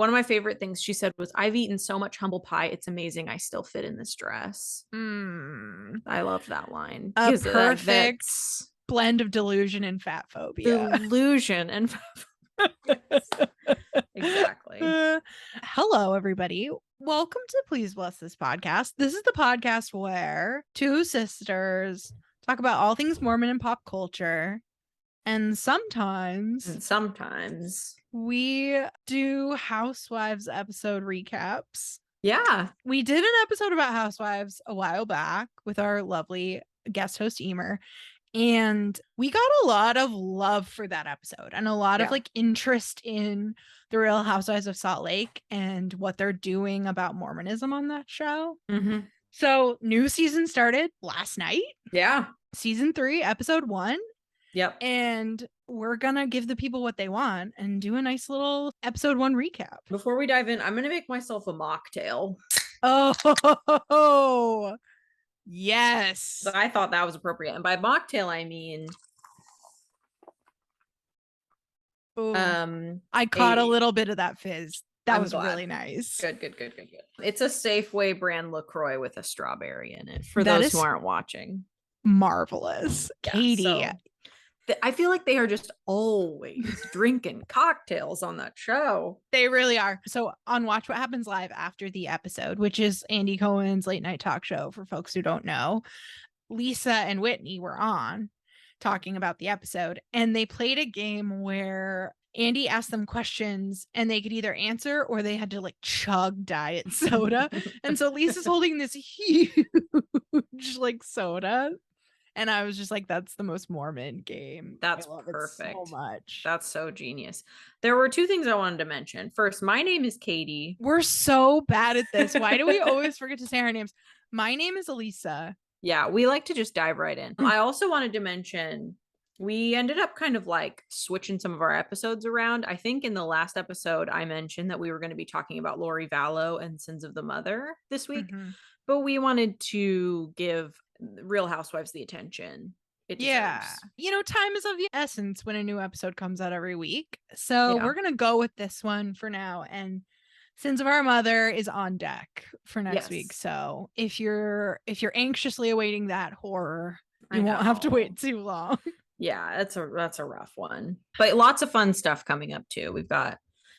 One of my favorite things she said was, I've eaten so much humble pie. It's amazing. I still fit in this dress. I loved that line. A Because perfect that's blend of delusion and fat phobia. delusion and exactly. Hello, everybody. Welcome to Please Bless This podcast. This is the podcast where two sisters talk about all things Mormon and pop culture. And sometimes we do Housewives episode recaps. Yeah. We did an episode about Housewives a while back with our lovely guest host, Emer. And we got a lot of love for that episode and a lot of like interest in the Real Housewives of Salt Lake and what they're doing about Mormonism on that show. Mm-hmm. So new season started last night. Yeah. Season 3, episode 1. Yep. And we're going to give the people what they want and do a nice little episode 1 recap. Before we dive in, I'm going to make myself a mocktail. Oh, yes. So I thought that was appropriate. And by mocktail, I mean... I caught a little bit of that fizz. That was really nice. Good. It's a Safeway brand LaCroix with a strawberry in it, for those who aren't watching. Marvelous. Yeah, Katie. So, I feel like they are just always drinking cocktails on that show. They really are. So on Watch What Happens Live after the episode, which is Andy Cohen's late night talk show for folks who don't know, Lisa and Whitney were on talking about the episode, and they played a game where Andy asked them questions and they could either answer or they had to like chug diet soda. And so Lisa's holding this huge like soda. And I was just like, that's the most Mormon game. That's perfect. So much. That's so genius. There were two things I wanted to mention. First, my name is Katie. We're so bad at this. Why do we always forget to say our names? My name is Elisa. Yeah, we like to just dive right in. I also wanted to mention, we ended up kind of like switching some of our episodes around. I think in the last episode, I mentioned that we were going to be talking about Lori Vallow and Sins of the Mother this week. Mm-hmm. But we wanted to give Real Housewives the attention it deserves. Yeah. You know, time is of the essence when a new episode comes out every week. So we're going to go with this one for now. And Sins of Our Mother is on deck for next week. So if you're anxiously awaiting that horror, you won't have to wait too long. Yeah, that's a rough one. But lots of fun stuff coming up too. We've got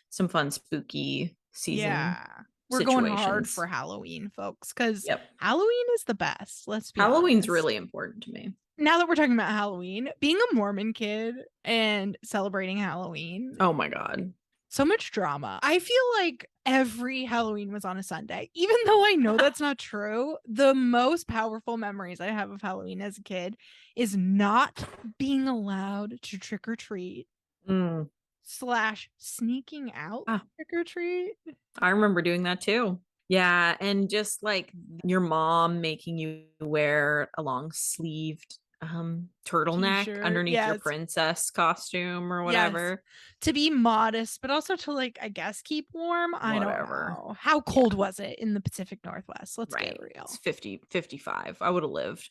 some fun spooky season. Yeah. We're going hard for Halloween, folks, because Halloween is the best. Let's be Halloween's honest. Really important to me. Now that we're talking about Halloween, being a Mormon kid and celebrating Halloween. Oh my God. So much drama. I feel like every Halloween was on a Sunday, even though I know that's not true. The most powerful memories I have of Halloween as a kid is not being allowed to trick or treat. / sneaking out trick or treat. I remember doing that too. Yeah, and just like your mom making you wear a long sleeved turtleneck T-shirt, underneath your princess costume or whatever. To be modest, but also to like, I guess, keep warm. I don't know. How cold was it in the Pacific Northwest? Let's get real. It's 50, 55. I would have lived.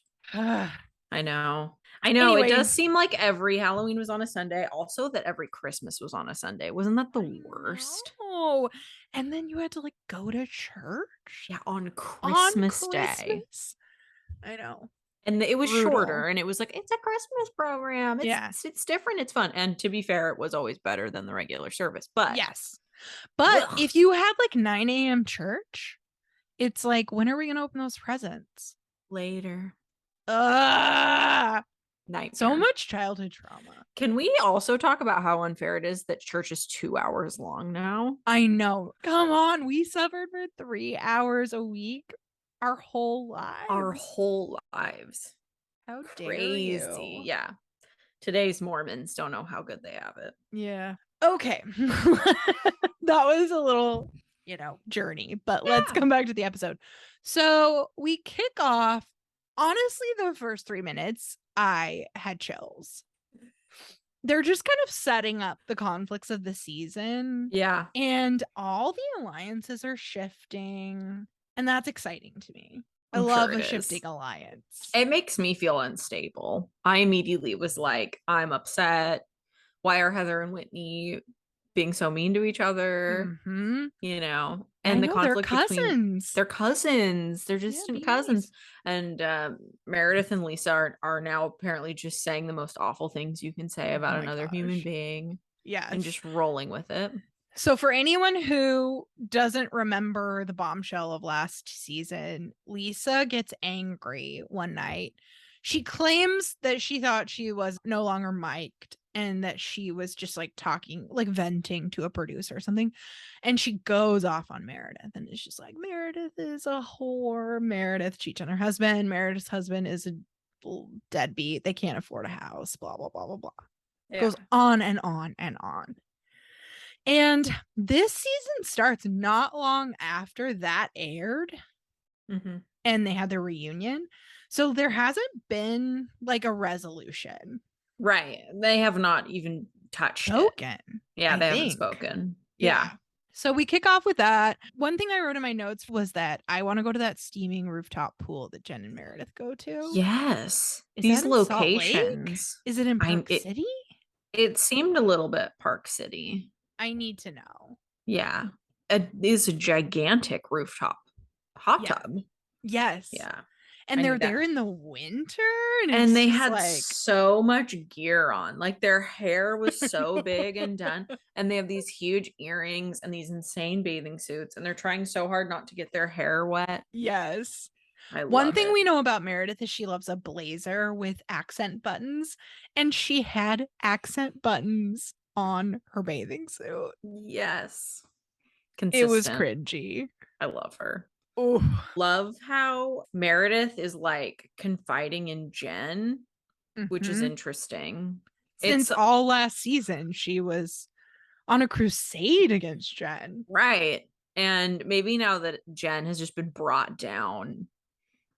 I know. Anyway, it does seem like every Halloween was on a Sunday. Also that every Christmas was on a Sunday. Wasn't that the worst? Oh, and then you had to like go to church. Yeah, on Christmas Day. I know. And it was shorter, and it was like, it's a Christmas program. It's different. It's fun. And to be fair, it was always better than the regular service. But if you had like 9 a.m. church, it's like, when are we going to open those presents? Later. Nightmare. So much childhood trauma. Can we also talk about how unfair it is that church is 2 hours long now? I know. Come on. We suffered for 3 hours a week. Our whole lives. How crazy. Dare you? Yeah. Today's Mormons don't know how good they have it. Yeah. Okay. That was a little, journey, but let's come back to the episode. So we kick off. Honestly, the first 3 minutes, I had chills. They're just kind of setting up the conflicts of the season. Yeah. And all the alliances are shifting. And that's exciting to me. I love a shifting alliance. It makes me feel unstable. I immediately was like, I'm upset. Why are Heather and Whitney being so mean to each other, Mm-hmm. you know, I and the know, they're conflict between cousins. they're cousins. They're Yeah, distant be cousins. nice. And Meredith and Lisa are now apparently just saying the most awful things you can say Oh about my another human gosh. being and Yes. just rolling with it. So for anyone who doesn't remember the bombshell of last season, Lisa gets angry one night. She claims that she thought she was no longer mic'd and that she was just like talking, like venting to a producer or something. And she goes off on Meredith and is just like, Meredith is a whore. Meredith cheats on her husband. Meredith's husband is a deadbeat. They can't afford a house, blah, blah, blah, blah, blah. Yeah. Goes on and on and on. And this season starts not long after that aired Mm-hmm. and they had their reunion. So there hasn't been like a resolution. Right. They have not even touched it. Spoken. Yeah, I they haven't think. spoken. Yeah. So we kick off with that. One thing I wrote in my notes was that I want to go to that steaming rooftop pool that Jen and Meredith go to. Yes. Is These that in Salt Lake? locations. Is it in Park City? It seemed a little bit Park City. I need to know. Yeah. It is a gigantic rooftop hot Yeah. tub. Yes. Yeah. And I they're need that. there in the winter. And they just had like so much gear on. Like their hair was so big and done. And they have these huge earrings and these insane bathing suits. And they're trying so hard not to get their hair wet. Yes. I love One thing it. we know about Meredith is she loves a blazer with accent buttons. And she had accent buttons on her bathing suit. Yes. It was Consistent. cringy. I love her. Oh, Love how Meredith is like confiding in Jen, which is interesting. Since all last season, she was on a crusade against Jen. Right. And maybe now that Jen has just been brought down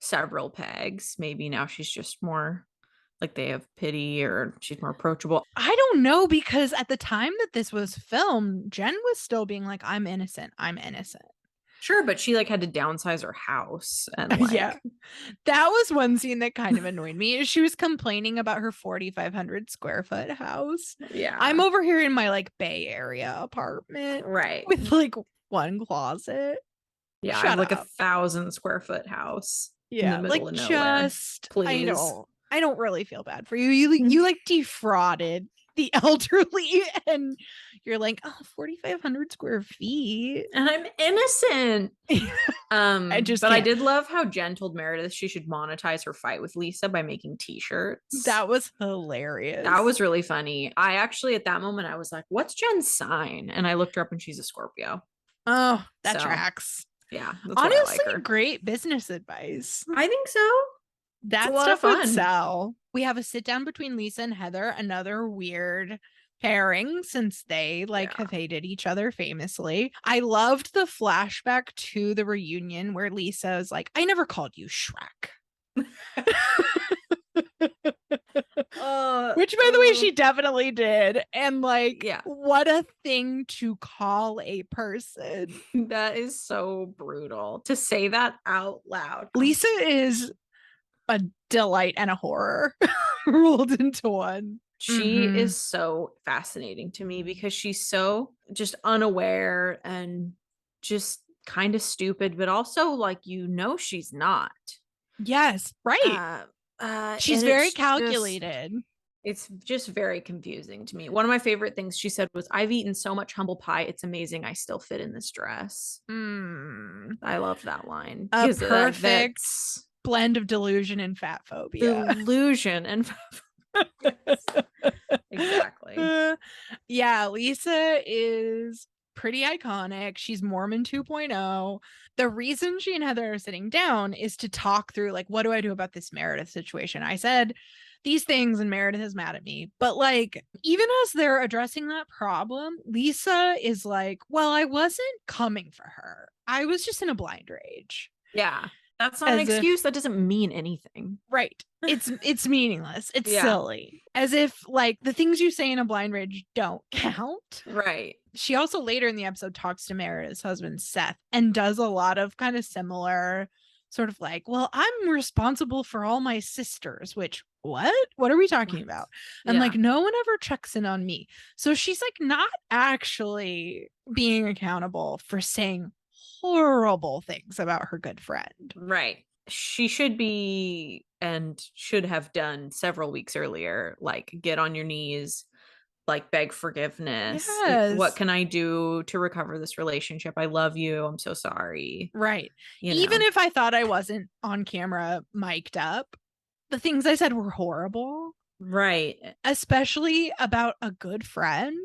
several pegs, maybe now she's just more like they have pity or she's more approachable. I don't know, because at the time that this was filmed, Jen was still being like, I'm innocent. I'm innocent. Sure, but she like had to downsize her house and like Yeah. That was one scene that kind of annoyed me. She was complaining about her 4,500 square foot house. Yeah. I'm over here in my like Bay Area apartment. Right. With like one closet. Yeah, Shut I have like up. 1,000 square foot house Yeah, in the middle like of nowhere. just Please. I don't really feel bad for you. You like defrauded the elderly and you're like, oh, 4,500 square feet. And I'm innocent. I did love how Jen told Meredith she should monetize her fight with Lisa by making t-shirts. That was hilarious. That was really funny. I actually at that moment I was like, what's Jen's sign? And I looked her up and she's a Scorpio. Oh, that tracks. Yeah. Honestly, great business advice. I think so. That stuff would sell. We have a sit down between Lisa and Heather, another weird pairing since they have hated each other famously. I loved the flashback to the reunion where Lisa is like, I never called you Shrek. Which, by the way, she definitely did. And what a thing to call a person. That is so brutal to say that out loud. Lisa is a delight and a horror rolled into one. She is so fascinating to me because she's so just unaware and just kind of stupid, but also she's not. Yes, right. She's very calculated. It's just very confusing to me. One of my favorite things she said was, I've eaten so much humble pie. It's amazing I still fit in this dress. I loved that line. A perfect blend of delusion and fat phobia. Delusion and exactly. Yeah, Lisa is pretty iconic. She's Mormon 2.0. The reason she and Heather are sitting down is to talk through what do I do about this Meredith situation? I said these things and Meredith is mad at me. But even as they're addressing that problem, Lisa is like, well, I wasn't coming for her. I was just in a blind rage. Yeah. That's not an excuse. That doesn't mean anything. Right. It's meaningless. It's silly. As if the things you say in a blind rage don't count. Right. She also later in the episode talks to Meredith's husband, Seth, and does a lot of kind of similar sort of like, well, I'm responsible for all my sisters, which what are we talking What? about? And Yeah. like, no one ever checks in on me. So she's like not actually being accountable for saying horrible things about her good friend. Right. She should be and should have done several weeks earlier, like get on your knees, like beg forgiveness. What Yes. can I do to recover this relationship? I love you. I'm so sorry. Right. You Even know. if I thought I wasn't on camera mic'd up, the things I said were horrible, Right. especially about a good friend.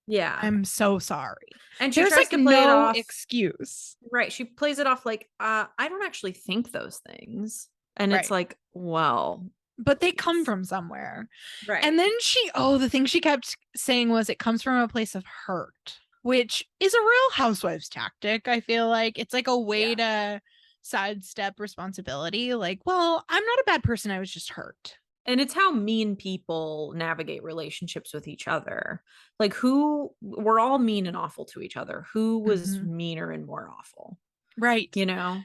Yeah. I'm so sorry. And she There's tries like to play it no off. excuse. Right. She plays it off like, I don't actually think those things. And it's Right. like, well, But they come please. from somewhere. Right. And then the thing she kept saying was it comes from a place of hurt, which is a real housewives tactic. I feel like it's like a way Yeah. to sidestep responsibility. Like, well, I'm not a bad person. I was just hurt. And it's how mean people navigate relationships with each other. Like, we're all mean and awful to each other. Who was Mhm. meaner and more awful? Right. You know?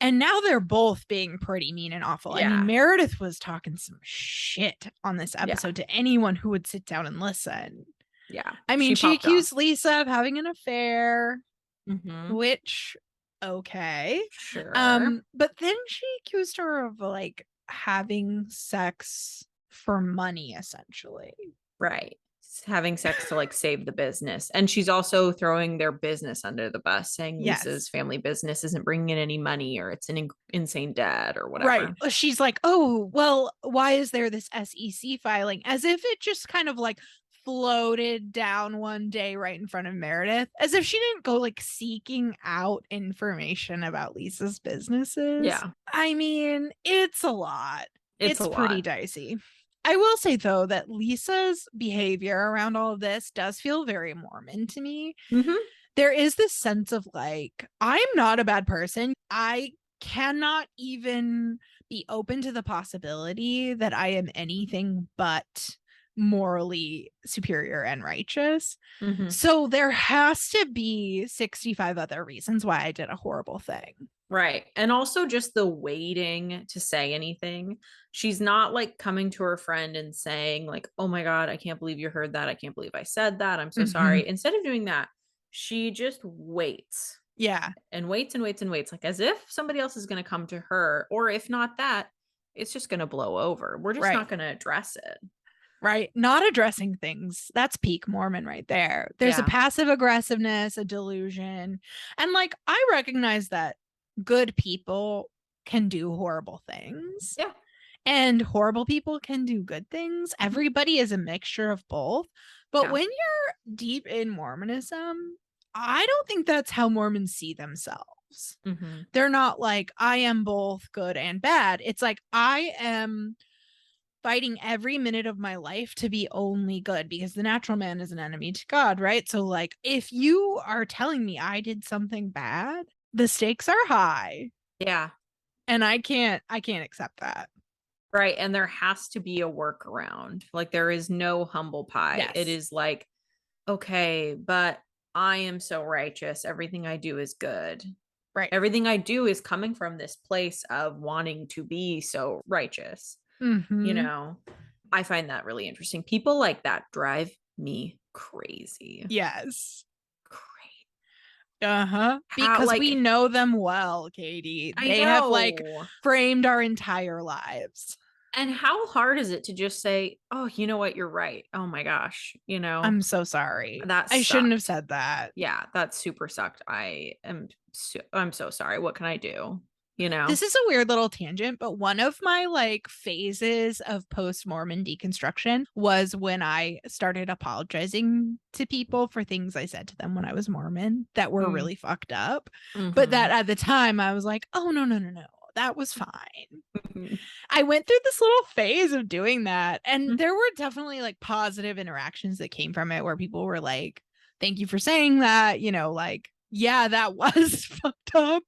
And now they're both being pretty mean and awful. I mean, Yeah. Meredith was talking some shit on this Yeah. episode to anyone who would sit down and listen. Yeah. I mean, She she popped off. accused Lisa of having an affair, Mm-hmm. which okay. Sure. But then she accused her of like having sex for money, essentially. Right. Having sex to like save the business. And she's also throwing their business under the bus, saying Yes. Lisa's family business isn't bringing in any money or it's an insane debt or Right. whatever. She's like, oh, well, why is there this SEC filing? As if it just kind of like floated down one day right in front of Meredith, as if she didn't go like seeking out information about Lisa's businesses. Yeah. I mean, it's a lot. It's a It's pretty lot. dicey. I will say though that Lisa's behavior around all of this does feel very Mormon to me. Mm-hmm. There is this sense of like, I'm not a bad person. I cannot even be open to the possibility that I am anything but morally superior and righteous. Mm-hmm. So there has to be 65 other reasons why I did a horrible thing. Right. And also just the waiting to say anything. She's not like coming to her friend and saying, like, oh my God, I can't believe you heard that. I can't believe I said that. I'm so sorry. Instead of doing that, she just waits Yeah. and waits and waits and waits, like as if somebody else is going to come to her. Or if not that, it's just going to blow over. We're just not going to address it. Right. Not addressing things. That's peak Mormon right there. There's a Yeah. passive aggressiveness, a delusion. And like, I recognize that good people can do horrible things. Yeah. And horrible people can do good things. Everybody is a mixture of both. But Yeah. when you're deep in Mormonism, I don't think that's how Mormons see themselves. Mm-hmm. They're not like, I am both good and bad. It's like, I am fighting every minute of my life to be only good because the natural man is an enemy to God, right? So like if you are telling me I did something bad, the stakes are high. Yeah. And I can't accept that. Right. And there has to be a workaround. Like there is no humble pie. Yes. It is like, okay, but I am so righteous. Everything I do is good. Right. Everything I do is coming from this place of wanting to be so righteous. Mm-hmm. You know, I find that really interesting. People like that drive me crazy. Yes. Great. Uh-huh. Because we know them well, Katie. They have like framed our entire lives. And how hard is it to just say, oh, you know what? You're right. Oh my gosh. You know, I'm so sorry. I shouldn't have said that. Yeah, that super sucked. I'm so sorry. What can I do? You know, this is a weird little tangent, but one of my like phases of post-Mormon deconstruction was when I started apologizing to people for things I said to them when I was Mormon that were really fucked up. Mm-hmm. But that at the time I was like, oh, no. That was fine. Mm-hmm. I went through this little phase of doing that. And there were definitely like positive interactions that came from it where people were like, thank you for saying that. You know, like, yeah, that was fucked up.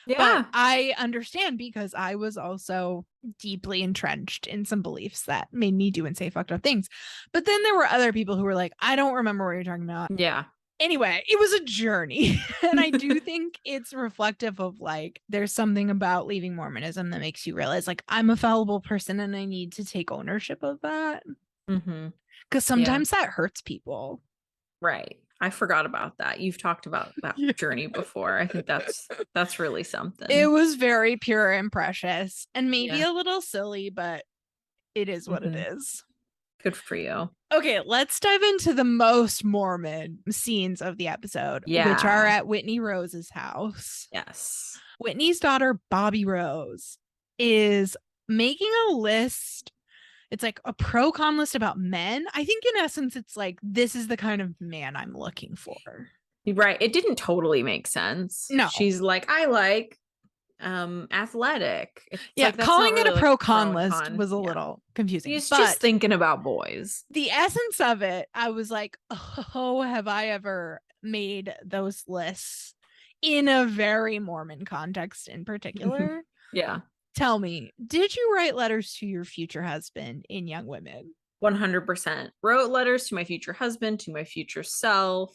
Yeah. But I understand because I was also deeply entrenched in some beliefs that made me do and say fucked up things. But then there were other people who were like, I don't remember what you're talking about. Yeah. Anyway, it was a journey. And I do think it's reflective of like, there's something about leaving Mormonism that makes you realize like, I'm a fallible person and I need to take ownership of that. Mm-hmm. Because sometimes that hurts people. Right. I forgot about that. You've talked about that journey before. I think that's really something. It was very pure and precious and maybe a little silly, but it is what it is. Good for you. Okay, let's dive into the most Mormon scenes of the episode, which are at Whitney Rose's house. Yes. Whitney's daughter, Bobby Rose, is making a list. It's like a pro-con list about men. I think in essence, it's like, this is the kind of man I'm looking for. Right. It didn't totally make sense. No. She's like, I like athletic. It's like, calling it really a pro-con list was a little confusing. He's just thinking about boys. The essence of it, I was like, oh, have I ever made those lists in a very Mormon context in particular? Yeah. Tell me, did you write letters to your future husband in Young Women? 100%. Wrote letters to my future husband, to my future self,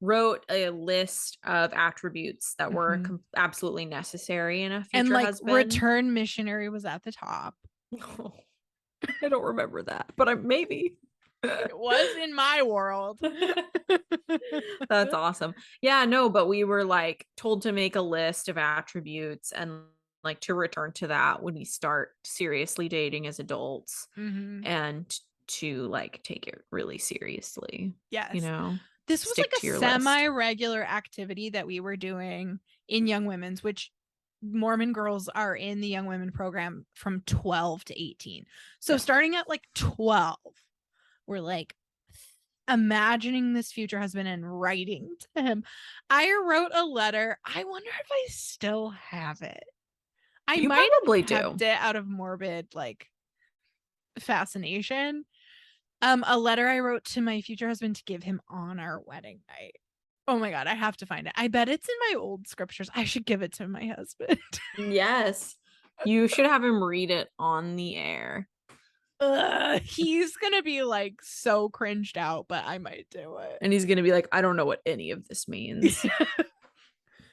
wrote a list of attributes that were absolutely necessary in a future husband. Return missionary was at the top. Oh, I don't remember that, but maybe. It was in my world. That's awesome. Yeah, no, but we were like told to make a list of attributes and like to return to that when we start seriously dating as adults and to like take it really seriously. Yes. You know, this was like a semi-regular activity that we were doing in Young Women's, which Mormon girls are in the Young Women program from 12 to 18. So starting at like 12, we're like imagining this future husband and writing to him. I wrote a letter. I wonder if I still have it. You might probably have kept it out of morbid like fascination. A letter I wrote to my future husband to give him on our wedding night. Oh my God, I have to find it. I bet it's in my old scriptures. I should give it to my husband. Yes. You should have him read it on the air. He's gonna be like so cringed out, but I might do it. And he's gonna be like, I don't know what any of this means.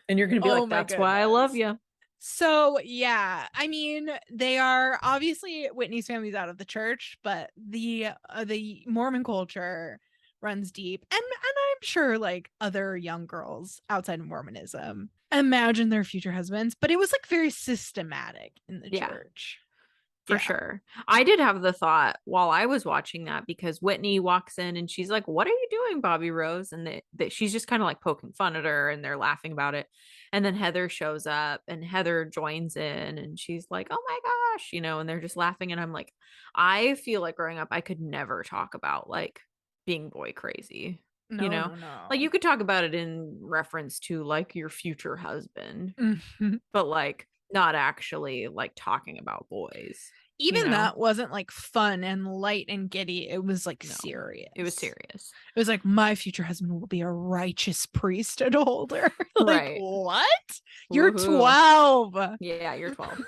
And you're gonna be like, that's why I love you. So yeah, I mean, they are obviously Whitney's family's out of the church, but the Mormon culture runs deep, and I'm sure like other young girls outside of Mormonism imagine their future husbands, but it was like very systematic in the church. For sure. I did have the thought while I was watching that, because Whitney walks in and she's like, what are you doing, Bobby Rose? And she's just kind of like poking fun at her and they're laughing about it. And then Heather shows up and Heather joins in and she's like, oh my gosh, you know, and they're just laughing. And I'm like, I feel like growing up, I could never talk about like being boy crazy. No, you know, like you could talk about it in reference to like your future husband, but like not actually like talking about boys. Even that wasn't like fun and light and giddy. It was like serious. It was serious. It was like, my future husband will be a righteous priesthood holder. Like, what? You're 12. Yeah, you're 12.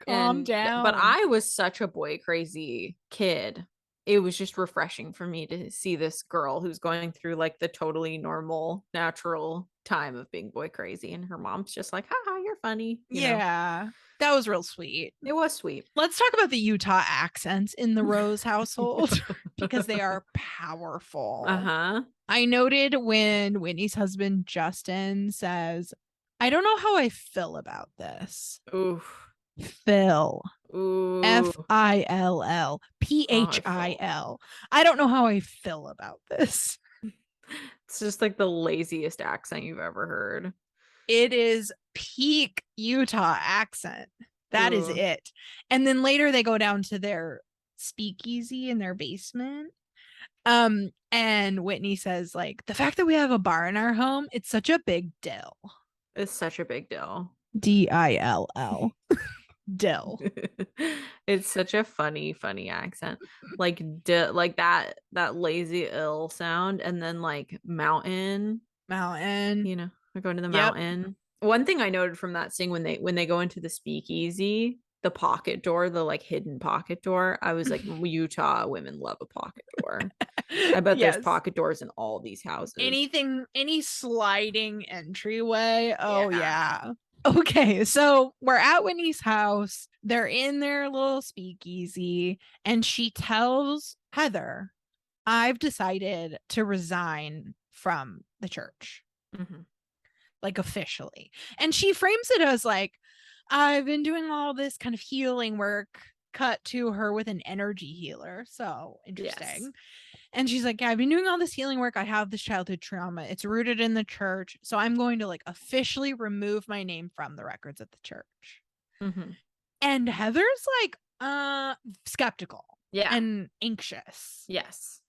Calm down. But I was such a boy crazy kid. It was just refreshing for me to see this girl who's going through like the totally normal, natural time of being boy crazy. And her mom's just like, haha, you're funny. You know? That was real sweet. It was sweet. Let's talk about the Utah accents in the Rose household because they are powerful. I noted when Whitney's husband, Justin, says, I don't know how I feel about this. Oof. Phil. Ooh. Fill. Phil. I don't know how I feel about this. It's just like the laziest accent you've ever heard. It is peak Utah accent. That is it. And then later they go down to their speakeasy in their basement. And Whitney says, like, the fact that we have a bar in our home, it's such a big deal. It's such a big deal. Dill. Dill. It's such a funny accent. Like like that lazy ill sound, and then like mountain. You know, they're going to the mountain. One thing I noted from that scene when they go into the speakeasy, the pocket door, the like hidden pocket door, I was like, Utah women love a pocket door. I bet there's Yes. pocket doors in all these houses. Any sliding entryway. Oh, Yeah. yeah. Okay, so we're at Whitney's house. They're in their little speakeasy, and she tells Heather, I've decided to resign from the church, like officially. And she frames it as like, I've been doing all this kind of healing work, cut to her with an energy healer. So interesting. Yes. And she's like, yeah, I've been doing all this healing work. I have this childhood trauma. It's rooted in the church. So I'm going to like officially remove my name from the records of the church. And Heather's like, skeptical. Yeah. And anxious. Yes.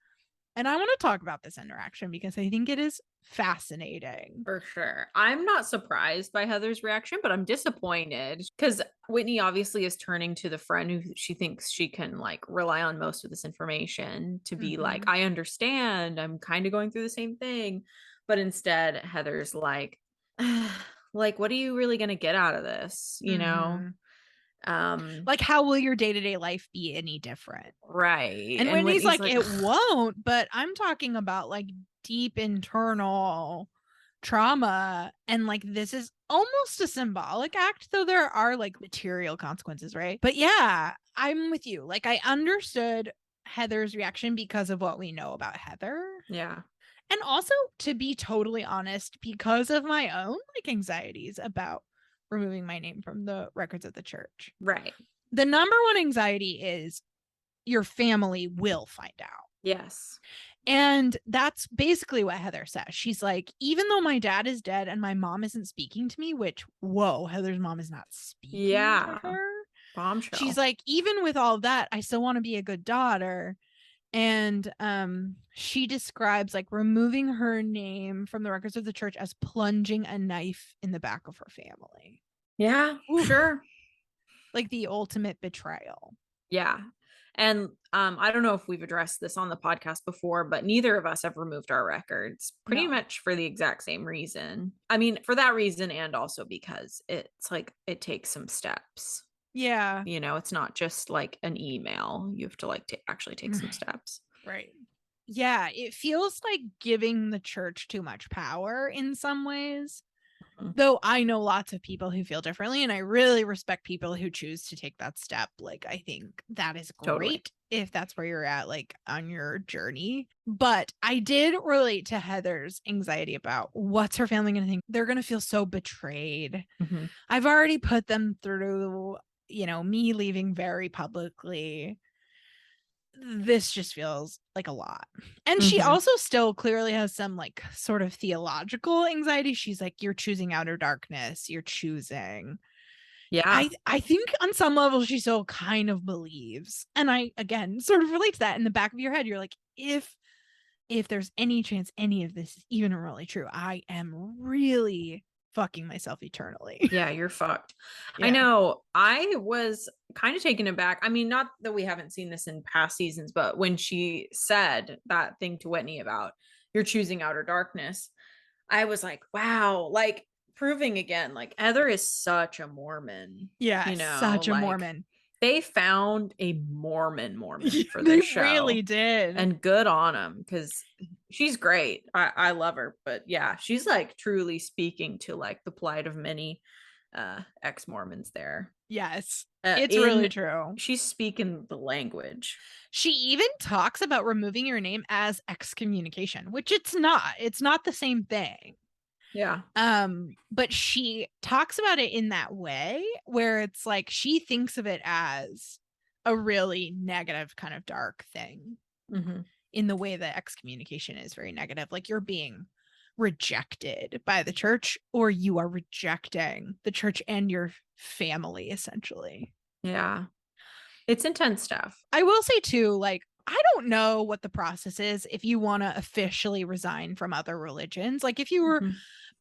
And I want to talk about this interaction because I think it is fascinating. For sure. I'm not surprised by Heather's reaction, but I'm disappointed because Whitney obviously is turning to the friend who she thinks she can like rely on most of this information to be like, I understand. I'm kind of going through the same thing. But instead, Heather's like, like, what are you really going to get out of this? You know? Like, how will your day-to-day life be any different? Right. And Whitney's like, it won't, but I'm talking about like deep internal trauma, and like this is almost a symbolic act, though there are like material consequences, right? But yeah, I'm with you. Like, I understood Heather's reaction because of what we know about Heather. Yeah. And also, to be totally honest, because of my own like anxieties about removing my name from the records of the church. Right. The number one anxiety is your family will find out. Yes. And that's basically what Heather says. She's like, even though my dad is dead and my mom isn't speaking to me, which, whoa, Heather's mom is not speaking to her. Bombshell. She's like, even with all that, I still want to be a good daughter. And she describes like removing her name from the records of the church as plunging a knife in the back of her family. Yeah, sure. Like the ultimate betrayal. Yeah. And I don't know if we've addressed this on the podcast before, but neither of us have removed our records pretty much for the exact same reason. I mean, for that reason, and also because it's like it takes some steps. Yeah. You know, it's not just like an email. You have to like actually take some steps. Right. Yeah. It feels like giving the church too much power in some ways. Though I know lots of people who feel differently, and I really respect people who choose to take that step. Like, I think that is great if that's where you're at, like on your journey. But I did relate to Heather's anxiety about what's her family going to think. They're going to feel so betrayed. I've already put them through, you know, me leaving very publicly. This just feels like a lot. And she also still clearly has some like sort of theological anxiety. She's like, you're choosing outer darkness. You're choosing. Yeah. I think on some level she still kind of believes. And I, again, sort of relate to that in the back of your head. You're like, if there's any chance any of this is even really true, I am really fucking myself eternally. Yeah, you're fucked. Yeah. I know. I was kind of taken aback. I mean, not that we haven't seen this in past seasons, but when she said that thing to Whitney about you're choosing outer darkness, I was like, wow, like proving again, like Heather is such a Mormon. Yeah, you know, such a Mormon. They found a Mormon for this show. They really did. And good on them, because she's great. I love her. But yeah, she's like truly speaking to like the plight of many ex-Mormons there. Yes, it's really true. She's speaking the language. She even talks about removing your name as excommunication, which it's not the same thing. Yeah. But she talks about it in that way where it's like she thinks of it as a really negative kind of dark thing in the way that excommunication is very negative. Like you're being rejected by the church, or you are rejecting the church and your family, essentially. Yeah. It's intense stuff. I will say too, like, I don't know what the process is if you want to officially resign from other religions. Like if you were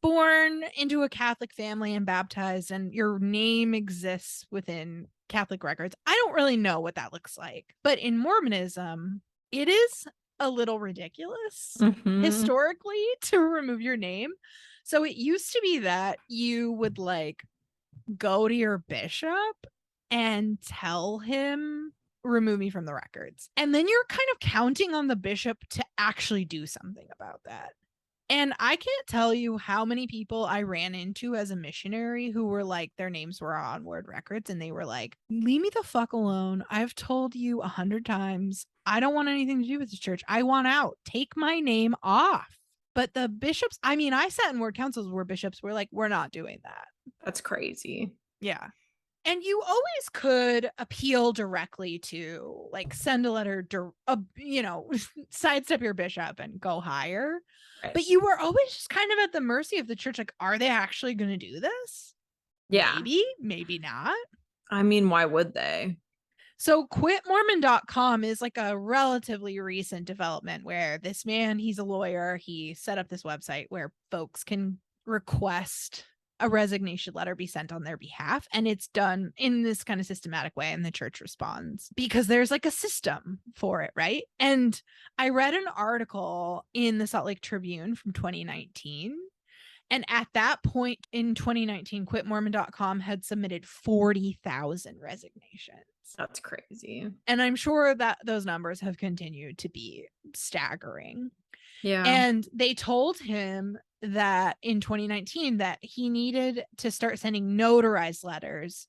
born into a Catholic family and baptized and your name exists within Catholic records, I don't really know what that looks like. But in Mormonism, it is a little ridiculous historically to remove your name. So it used to be that you would like go to your bishop and tell him remove me from the records. And then you're kind of counting on the bishop to actually do something about that. And I can't tell you how many people I ran into as a missionary who were like, their names were on word records and they were like, leave me the fuck alone. I've told you 100 times. I don't want anything to do with the church. I want out. Take my name off. But the bishops, I mean, I sat in ward councils where bishops were like, we're not doing that. That's crazy. Yeah. And you always could appeal directly to, like, send a letter, sidestep your bishop and go higher. Right. But you were always just kind of at the mercy of the church. Like, are they actually going to do this? Yeah. Maybe not. I mean, why would they? So quitmormon.com is like a relatively recent development where this man, he's a lawyer. He set up this website where folks can request a resignation letter be sent on their behalf, and it's done in this kind of systematic way, and the church responds because there's like a system for it, right? And I read an article in the Salt Lake Tribune from 2019, and at that point in 2019, quitmormon.com had submitted 40,000 resignations. That's crazy. And I'm sure that those numbers have continued to be staggering. Yeah. And they told him that in 2019 that he needed to start sending notarized letters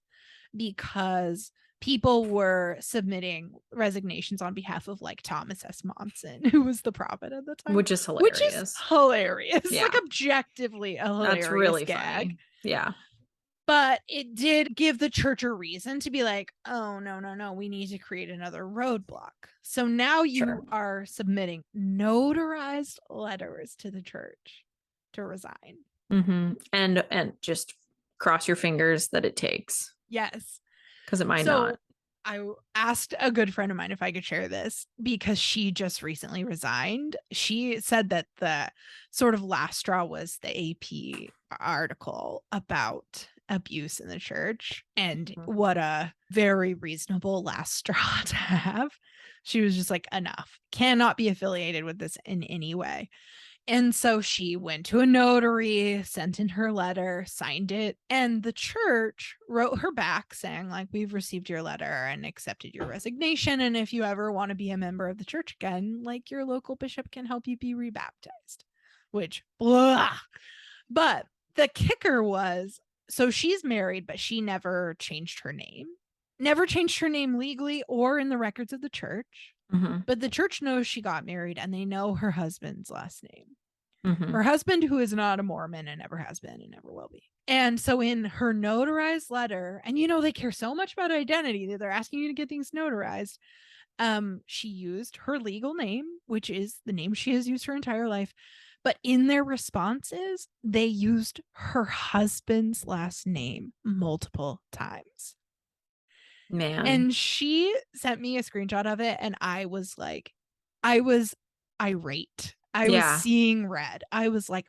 because people were submitting resignations on behalf of, like, Thomas S. Monson, who was the prophet at the time. Which is hilarious. Yeah. Like, objectively a hilarious That's really gag. funny. Yeah. But it did give the church a reason to be like, oh, no, we need to create another roadblock. So now you are submitting notarized letters to the church to resign. Mm-hmm. And just cross your fingers that it takes. Yes. Because it might not. I asked a good friend of mine if I could share this because she just recently resigned. She said that the sort of last straw was the AP article about abuse in the church, and what a very reasonable last straw to have. She was just like, enough, cannot be affiliated with this in any way. And so she went to a notary, sent in her letter, signed it, and the church wrote her back saying, like, we've received your letter and accepted your resignation, and if you ever want to be a member of the church again, like, your local bishop can help you be rebaptized. Which, blah. But the kicker was, so she's married, but she never changed her name legally or in the records of the church. Mm-hmm. But the church knows she got married, and they know her husband's last name. Mm-hmm. Her husband, who is not a Mormon and never has been and never will be. And so in her notarized letter, and they care so much about identity that they're asking you to get things notarized. She used her legal name, which is the name she has used her entire life. But in their responses, they used her husband's last name multiple times. Man. And she sent me a screenshot of it, and I was like, I was irate. I was seeing red. I was like,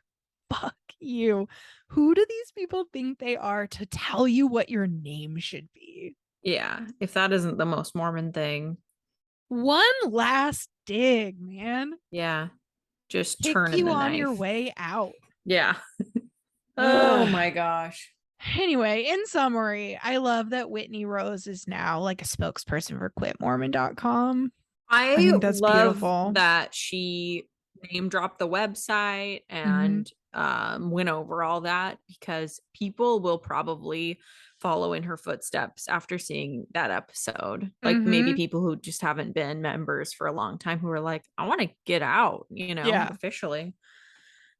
fuck you. Who do these people think they are to tell you what your name should be? Yeah. If that isn't the most Mormon thing. One last dig, man. Yeah. Just Kick turning you the on knife. your way out. Yeah. Oh my gosh. Anyway, in summary, I love that Whitney Rose is now like a spokesperson for quitmormon.com. I think that's love beautiful that she name dropped the website and went over all that, because people will probably follow in her footsteps after seeing that episode. Like maybe people who just haven't been members for a long time who are like, I want to get out, officially.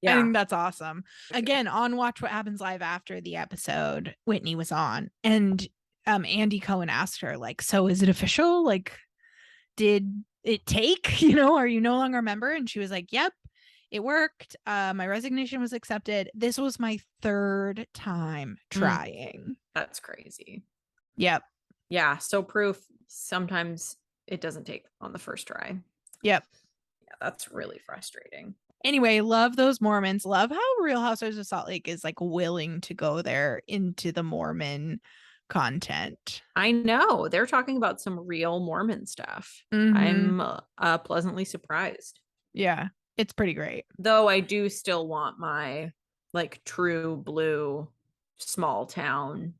Yeah. I think that's awesome. Again, on Watch What Happens Live after the episode, Whitney was on, and Andy Cohen asked her, like, so is it official? Like, did it take, are you no longer a member? And she was like, yep, it worked. My resignation was accepted. This was my third time trying. That's crazy. Yep. Yeah. So proof sometimes it doesn't take on the first try. Yep. Yeah, that's really frustrating. Anyway, love those Mormons. Love how Real Housewives of Salt Lake is like willing to go there into the Mormon content. I know. They're talking about some real Mormon stuff. I'm pleasantly surprised. Yeah, it's pretty great. Though I do still want my like true blue small town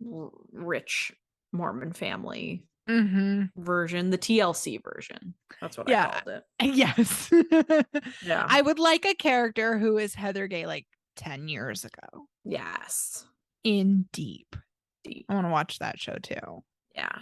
rich Mormon family version, the TLC version. That's what I Yeah. called it. Yes. Yeah. I would like a character who is Heather Gay like 10 years ago Yes. in Deep. Deep. I want to watch that show too. Yeah.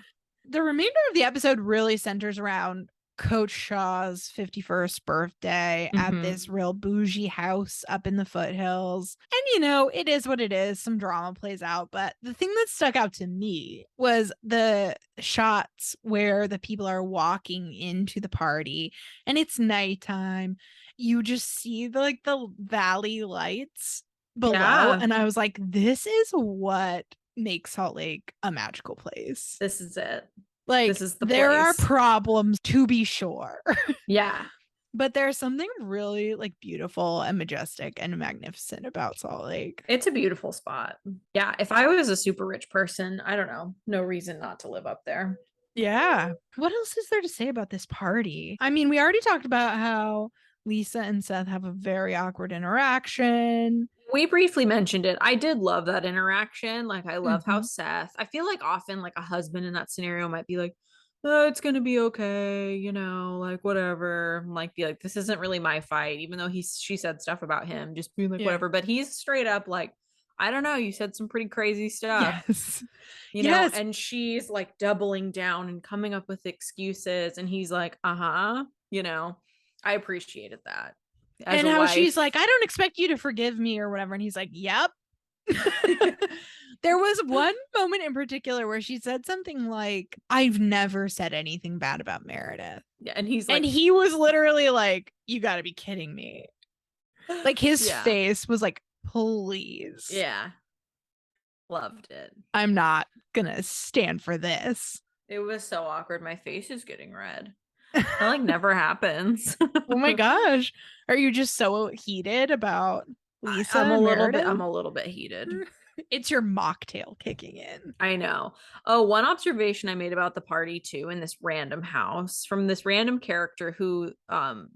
The remainder of the episode really centers around Coach Shaw's 51st birthday at this real bougie house up in the foothills. And, you know, it is what it is. Some drama plays out. But the thing that stuck out to me was the shots where the people are walking into the party and it's nighttime. You just see the valley lights below. Yeah. And I was like, this is what makes Salt Lake a magical place. This is it. Like, this is the there are place. problems, to be sure. Yeah. But there's something really like beautiful and majestic and magnificent about Salt Lake. It's a beautiful spot. Yeah. If I was a super rich person, I don't know, no reason not to live up there. Yeah. What else is there to say about this party? I mean, we already talked about how Lisa and Seth have a very awkward interaction. We briefly mentioned it. I did love that interaction. Like, I love how Seth, I feel like often like a husband in that scenario might be like, oh, it's gonna be okay, you know, like whatever. Like, be like, this isn't really my fight, even though she said stuff about him, just being like, whatever. But he's straight up like, I don't know, you said some pretty crazy stuff. Yes. You know, and she's like doubling down and coming up with excuses, and he's like, you know, I appreciated that. And how she's like, I don't expect you to forgive me or whatever. And he's like, yep. There was one moment in particular where she said something like, I've never said anything bad about Meredith. Yeah. And he's like, and he was literally like, you got to be kidding me. Like, his face was like, please. Yeah. Loved it. I'm not gonna stand for this. It was so awkward. My face is getting red. That like never happens. Oh my gosh. Are you just so heated about Lisa? I'm a little bit heated. It's your mocktail kicking in. I know. Oh, one observation I made about the party too, in this random house, from this random character who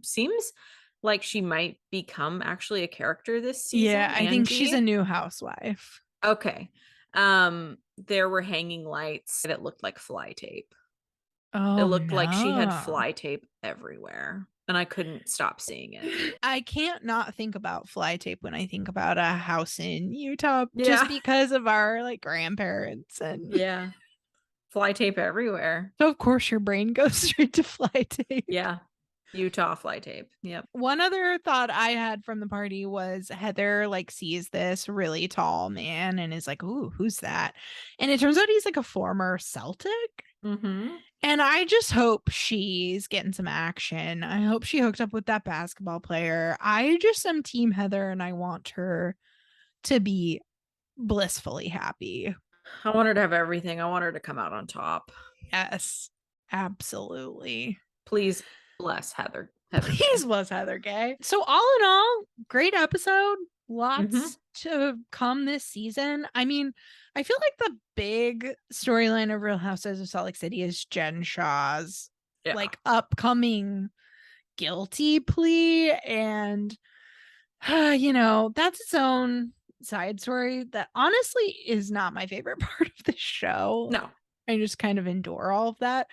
seems like she might become actually a character this season. Yeah, I think she's a new housewife. Okay. There were hanging lights that looked like fly tape. Oh, it looked like she had fly tape everywhere, and I couldn't stop seeing it. I can't not think about fly tape when I think about a house in Utah, just because of our like grandparents and fly tape everywhere. So of course your brain goes straight to fly tape. Yeah. Utah fly tape. Yep. One other thought I had from the party was Heather like sees this really tall man and is like, ooh, who's that? And it turns out he's like a former Celtic. And I just hope she's getting some action. I hope she hooked up with that basketball player. I just am Team Heather and I want her to be blissfully happy. I want her to have everything. I want her to come out on top. Yes, absolutely. Please bless Heather. Please bless Heather Gay. So all in all, great episode. Lots to come this season. I mean, I feel like the big storyline of Real Housewives of Salt Lake City is Jen Shaw's like upcoming guilty plea. And, you know, that's its own side story that honestly is not my favorite part of the show. No. I just kind of endure all of that.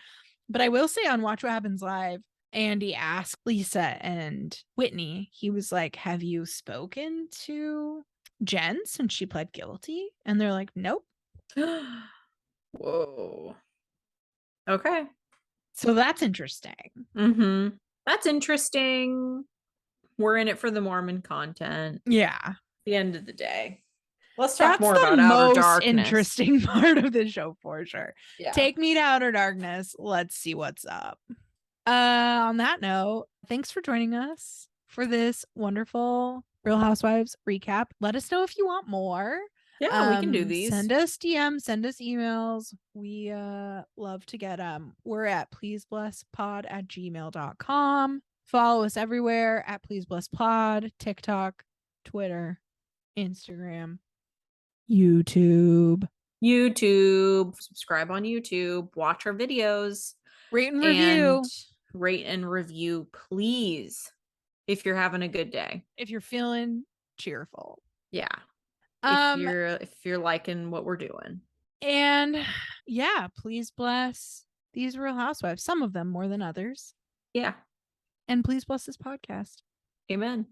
But I will say on Watch What Happens Live, Andy asked Lisa and Whitney, he was like, have you spoken to Jen since she pled guilty? And they're like, nope. Whoa. Okay. So that's interesting. That's interesting. We're in it for the Mormon content. Yeah. At the end of the day. Let's talk more about Outer Darkness. That's the most interesting part of the show for sure. Yeah. Take me to Outer Darkness. Let's see what's up. On that note, thanks for joining us for this wonderful Real Housewives recap. Let us know if you want more. Yeah, we can do these. Send us DMs, send us emails. We love to get them. We're at pleaseblesspod@gmail.com. Follow us everywhere at pleaseblesspod, TikTok, Twitter, Instagram, YouTube. Subscribe on YouTube. Watch our videos. Rate and review, please, if you're having a good day. If you're feeling cheerful. Yeah. If you're liking what we're doing. And yeah, please bless these Real Housewives, some of them more than others. Yeah. And please bless this podcast. Amen.